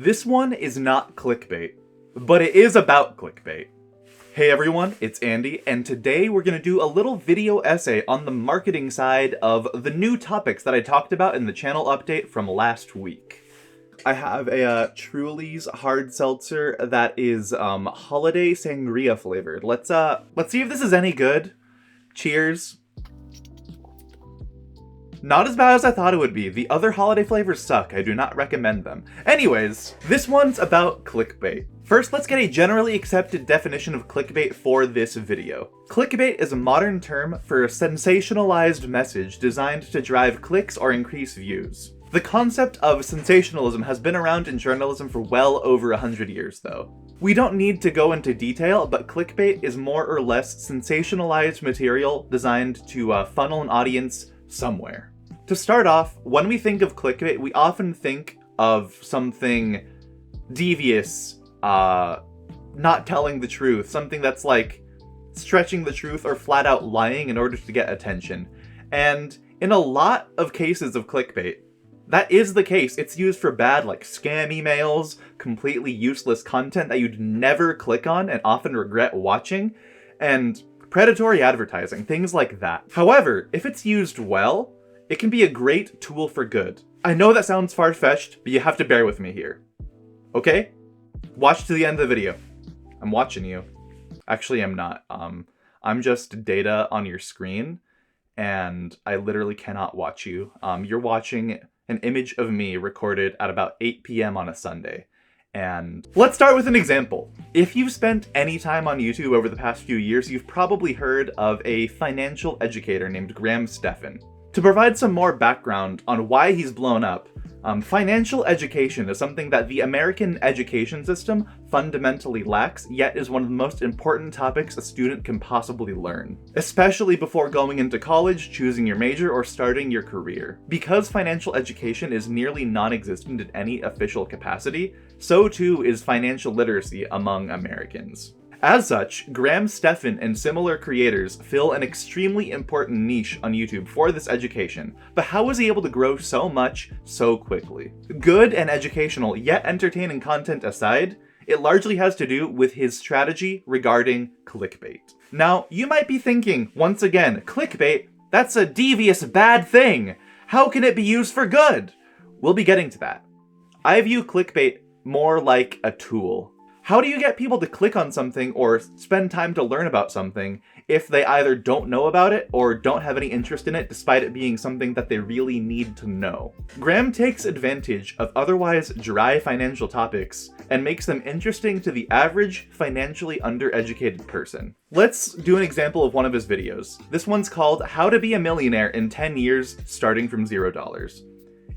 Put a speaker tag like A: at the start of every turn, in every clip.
A: This one is not clickbait, but it is about clickbait. Hey everyone, it's Andy, and today we're going to do a little video essay on the marketing side of the new topics that I talked about in the channel update from last week. I have a Truly's hard seltzer that is holiday sangria flavored. Let's see if this is any good. Cheers. Not as bad as I thought it would be. The other holiday flavors suck. I do not recommend them. Anyways, this one's about clickbait. First, let's get a generally accepted definition of clickbait for this video. Clickbait is a modern term for a sensationalized message designed to drive clicks or increase views. The concept of sensationalism has been around in journalism for well over 100 years, though. We don't need to go into detail, but clickbait is more or less sensationalized material designed to funnel an audience somewhere. To start off, when we think of clickbait, we often think of something devious, not telling the truth, something that's like stretching the truth or flat out lying in order to get attention. And in a lot of cases of clickbait, that is the case. It's used for bad, like scam emails, completely useless content that you'd never click on and often regret watching, and predatory advertising, things like that. However, if it's used well, it can be a great tool for good. I know that sounds far-fetched, but you have to bear with me here. Okay? Watch to the end of the video. I'm watching you. Actually, I'm not. I'm just data on your screen, and I literally cannot watch you. You're watching an image of me recorded at about 8 p.m. on a Sunday. And let's start with an example. If you've spent any time on YouTube over the past few years, you've probably heard of a financial educator named Graham Stephan. To provide some more background on why he's blown up, financial education is something that the American education system fundamentally lacks, yet is one of the most important topics a student can possibly learn, especially before going into college, choosing your major, or starting your career. Because financial education is nearly non-existent in any official capacity, so too is financial literacy among Americans. As such, Graham Stephan and similar creators fill an extremely important niche on YouTube for this education, but how was he able to grow so much so quickly? Good and educational yet entertaining content aside, it largely has to do with his strategy regarding clickbait. Now, you might be thinking, once again, clickbait, that's a devious bad thing. How can it be used for good? We'll be getting to that. I view clickbait more like a tool. How do you get people to click on something or spend time to learn about something if they either don't know about it or don't have any interest in it despite it being something that they really need to know? Graham takes advantage of otherwise dry financial topics and makes them interesting to the average financially undereducated person. Let's do an example of one of his videos. This one's called How to Be a Millionaire in 10 Years Starting from $0.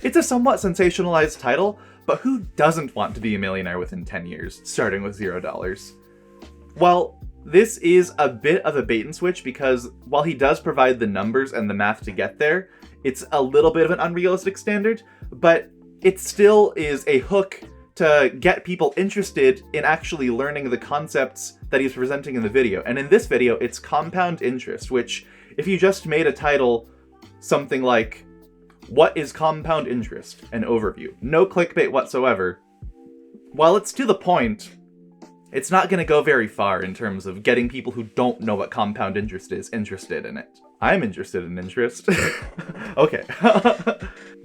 A: It's a somewhat sensationalized title, but who doesn't want to be a millionaire within 10 years, starting with $0? Well, this is a bit of a bait and switch because while he does provide the numbers and the math to get there, it's a little bit of an unrealistic standard, but it still is a hook to get people interested in actually learning the concepts that he's presenting in the video. And in this video, it's compound interest, which if you just made a title something like, what is compound interest? An overview. No clickbait whatsoever. While it's to the point, it's not going to go very far in terms of getting people who don't know what compound interest is interested in it. I'm interested in interest. Okay.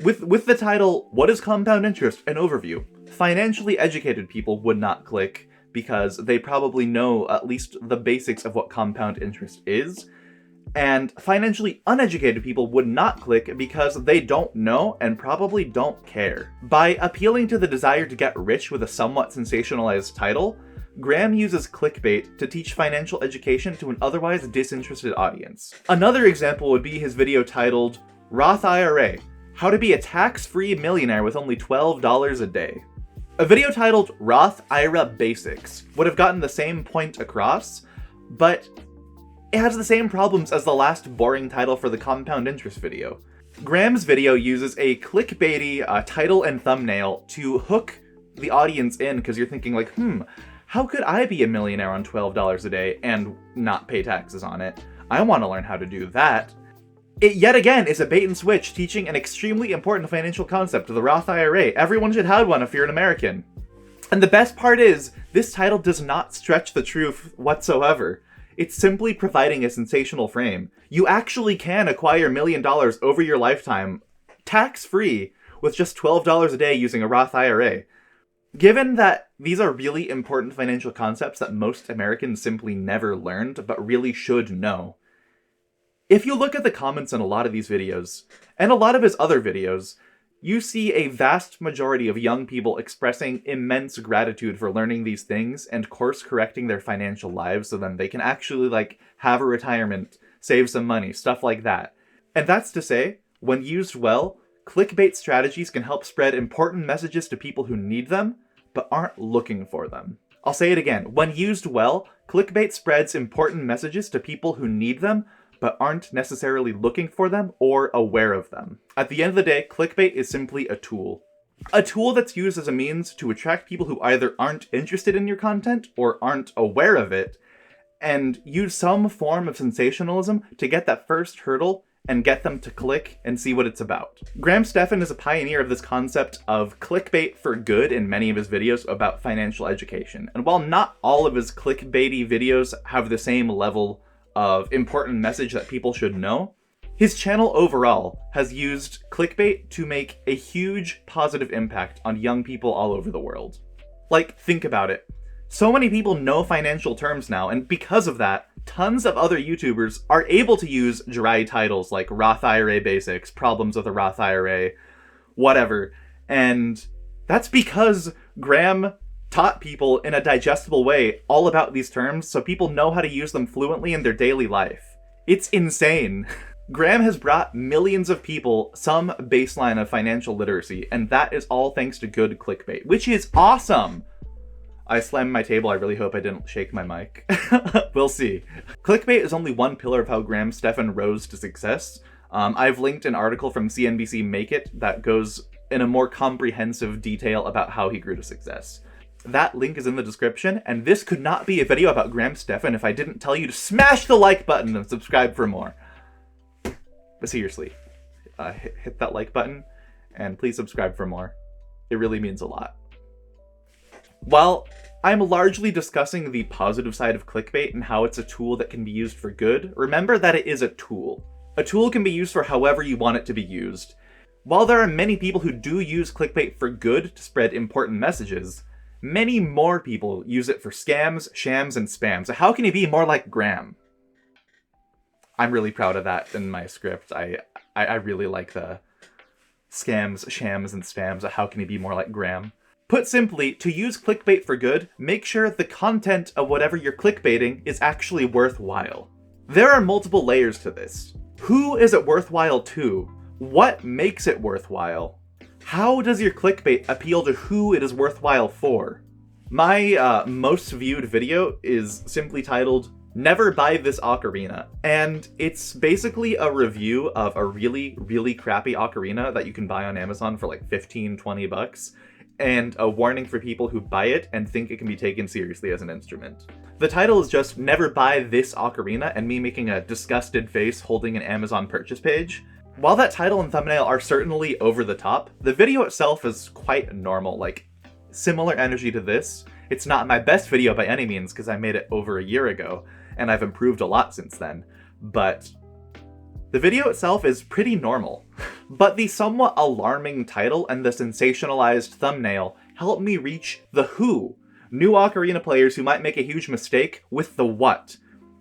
A: With the title, What is Compound Interest? An Overview, financially educated people would not click because they probably know at least the basics of what compound interest is. And financially uneducated people would not click because they don't know and probably don't care. By appealing to the desire to get rich with a somewhat sensationalized title, Graham uses clickbait to teach financial education to an otherwise disinterested audience. Another example would be his video titled Roth IRA, How to Be a Tax-Free Millionaire with Only $12 a Day. A video titled Roth IRA Basics would have gotten the same point across, but it has the same problems as the last boring title for the compound interest video. Graham's video uses a clickbaity title and thumbnail to hook the audience in because you're thinking like, how could I be a millionaire on $12 a day and not pay taxes on it? I want to learn how to do that. It yet again is a bait and switch teaching an extremely important financial concept, the Roth IRA. Everyone should have one if you're an American. And the best part is, this title does not stretch the truth whatsoever. It's simply providing a sensational frame. You actually can acquire $1 million over your lifetime, tax-free, with just $12 a day using a Roth IRA. Given that these are really important financial concepts that most Americans simply never learned, but really should know, if you look at the comments in a lot of these videos, and a lot of his other videos, you see a vast majority of young people expressing immense gratitude for learning these things and course correcting their financial lives so then they can actually have a retirement, save some money, stuff like that. And that's to say, when used well, clickbait strategies can help spread important messages to people who need them, but aren't looking for them. I'll say it again. When used well, clickbait spreads important messages to people who need them, but aren't necessarily looking for them or aware of them. At the end of the day, clickbait is simply a tool. A tool that's used as a means to attract people who either aren't interested in your content or aren't aware of it, and use some form of sensationalism to get that first hurdle and get them to click and see what it's about. Graham Stephan is a pioneer of this concept of clickbait for good in many of his videos about financial education. And while not all of his clickbaity videos have the same level of important message that people should know, his channel overall has used clickbait to make a huge positive impact on young people all over the world. Think about it. So many people know financial terms now, and because of that, tons of other YouTubers are able to use dry titles like Roth IRA Basics, Problems with a Roth IRA, whatever. And that's because Graham taught people in a digestible way all about these terms so people know how to use them fluently in their daily life. It's insane. Graham has brought millions of people some baseline of financial literacy, and that is all thanks to good clickbait, which is awesome. I slammed my table. I really hope I didn't shake my mic. We'll see. Clickbait is only one pillar of how Graham Stephan rose to success. I've linked an article from CNBC Make It that goes in a more comprehensive detail about how he grew to success. That link is in the description, and this could not be a video about Graham Stephan if I didn't tell you to smash the like button and subscribe for more. But seriously, hit that like button, and please subscribe for more. It really means a lot. While I'm largely discussing the positive side of clickbait and how it's a tool that can be used for good, remember that it is a tool. A tool can be used for however you want it to be used. While there are many people who do use clickbait for good to spread important messages, many more people use it for scams, shams, and spam. So how can you be more like Graham? I'm really proud of that in my script. I really like the scams, shams, and spams. How can you be more like Graham? Put simply, to use clickbait for good, make sure the content of whatever you're clickbaiting is actually worthwhile. There are multiple layers to this. Who is it worthwhile to? What makes it worthwhile? How does your clickbait appeal to who it is worthwhile for? My most viewed video is simply titled, Never Buy This Ocarina, and it's basically a review of a really, really crappy ocarina that you can buy on Amazon for like 15, 20 bucks, and a warning for people who buy it and think it can be taken seriously as an instrument. The title is just Never Buy This Ocarina, and me making a disgusted face holding an Amazon purchase page. While that title and thumbnail are certainly over the top, the video itself is quite normal, similar energy to this. It's not my best video by any means because I made it over a year ago, and I've improved a lot since then, but the video itself is pretty normal. But the somewhat alarming title and the sensationalized thumbnail help me reach the who, new ocarina players who might make a huge mistake, with the what,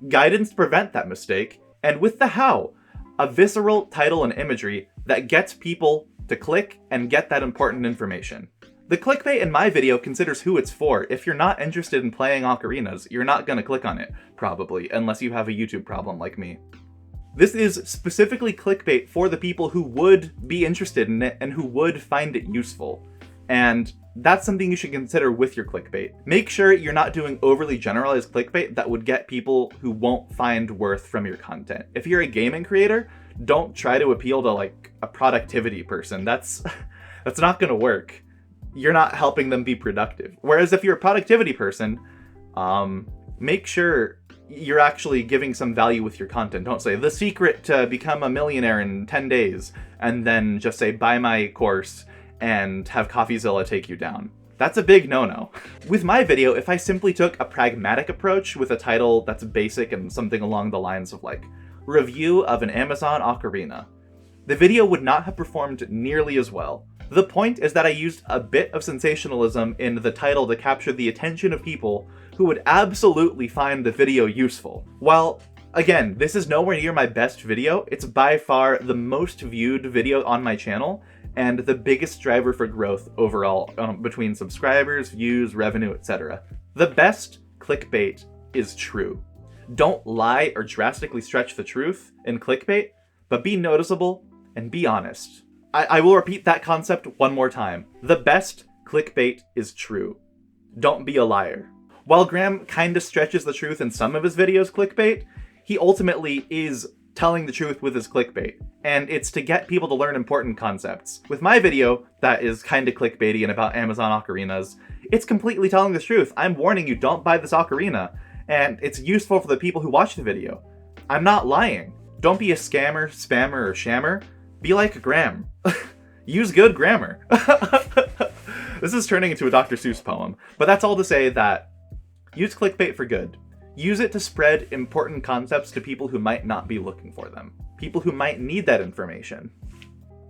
A: guidance to prevent that mistake, and with the how, a visceral title and imagery that gets people to click and get that important information. The clickbait in my video considers who it's for. If you're not interested in playing ocarinas, you're not gonna click on it, probably, unless you have a YouTube problem like me. This is specifically clickbait for the people who would be interested in it and who would find it useful. And that's something you should consider with your clickbait. Make sure you're not doing overly generalized clickbait that would get people who won't find worth from your content. If you're a gaming creator, don't try to appeal to a productivity person. That's not gonna work. You're not helping them be productive. Whereas if you're a productivity person, make sure you're actually giving some value with your content. Don't say, the secret to become a millionaire in 10 days, and then just say, buy my course and have CoffeeZilla take you down. That's a big no-no. With my video, if I simply took a pragmatic approach with a title that's basic and something along the lines of like, review of an Amazon ocarina, the video would not have performed nearly as well. The point is that I used a bit of sensationalism in the title to capture the attention of people who would absolutely find the video useful. While, again, this is nowhere near my best video, it's by far the most viewed video on my channel and the biggest driver for growth overall between subscribers, views, revenue, etc. The best clickbait is true. Don't lie or drastically stretch the truth in clickbait, but be noticeable and be honest. I will repeat that concept one more time. The best clickbait is true. Don't be a liar. While Graham kinda stretches the truth in some of his videos clickbait, he ultimately is telling the truth with his clickbait, and it's to get people to learn important concepts. With my video, that is kinda clickbaity and about Amazon ocarinas, it's completely telling the truth. I'm warning you, don't buy this ocarina, and it's useful for the people who watch the video. I'm not lying. Don't be a scammer, spammer, or shammer. Be like Graham. Use good grammar. This is turning into a Dr. Seuss poem, but that's all to say that use clickbait for good. Use it to spread important concepts to people who might not be looking for them. People who might need that information.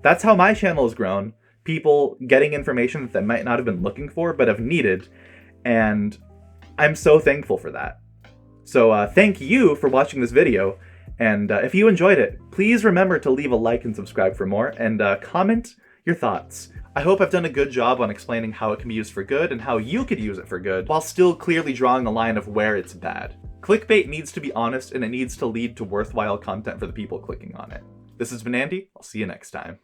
A: That's how my channel has grown. People getting information that they might not have been looking for, but have needed. And I'm so thankful for that. So thank you for watching this video. And if you enjoyed it, please remember to leave a like and subscribe for more, and comment your thoughts. I hope I've done a good job on explaining how it can be used for good and how you could use it for good, while still clearly drawing a line of where it's bad. Clickbait needs to be honest, and it needs to lead to worthwhile content for the people clicking on it. This has been Andy. I'll see you next time.